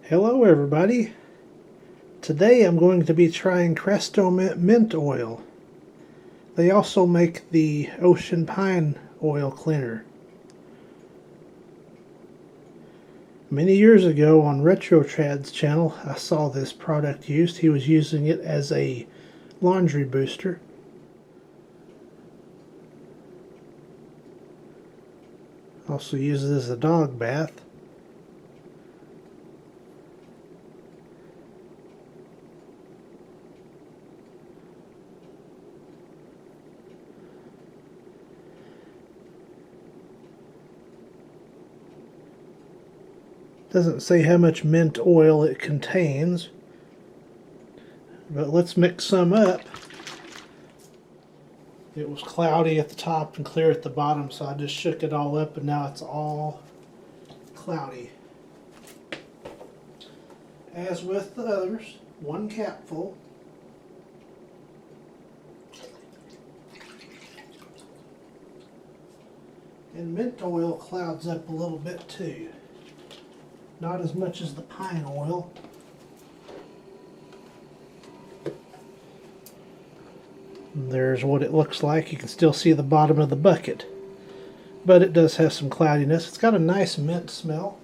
Hello everybody. Today I'm going to be trying Crest O Mint mint oil. They also make the ocean pine oil cleaner. Many years ago on retrochad's channel I saw this product used. He was using it as a laundry booster. Also uses it as a dog bath. Doesn't say how much mint oil it contains, but let's mix some up. It was cloudy at the top and clear at the bottom, so I just shook it all up and now it's all cloudy. As with the others, 1 capful. And mint oil clouds up a little bit too. Not as much as the pine oil. And there's what it looks like. You can still see the bottom of the bucket. But it does have some cloudiness. It's got a nice mint smell.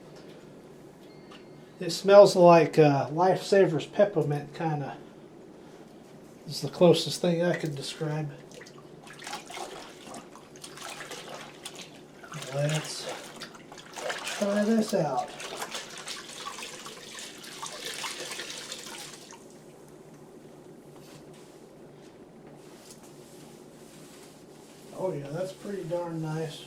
It smells like Lifesavers Pep-O-Mint kind of. Is the closest thing I could describe. Let's try this out. Oh yeah, that's pretty darn nice.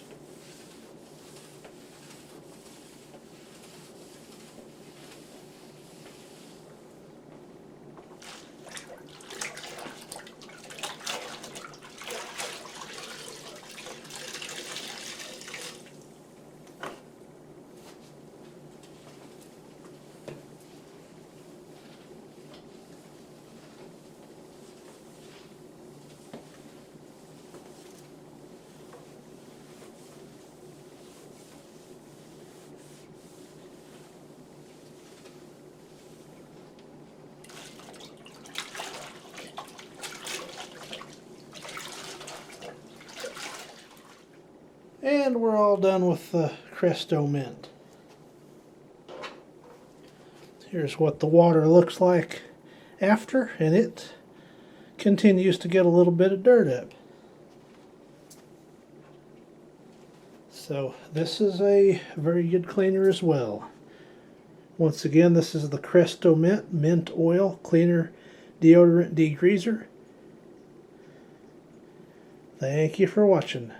And we're all done with the Crest O Mint. Here's what the water looks like after, and it continues to get a little bit of dirt up. So this is a very good cleaner as well. Once again, this is the Crest O Mint mint oil cleaner deodorant degreaser. Thank you for watching.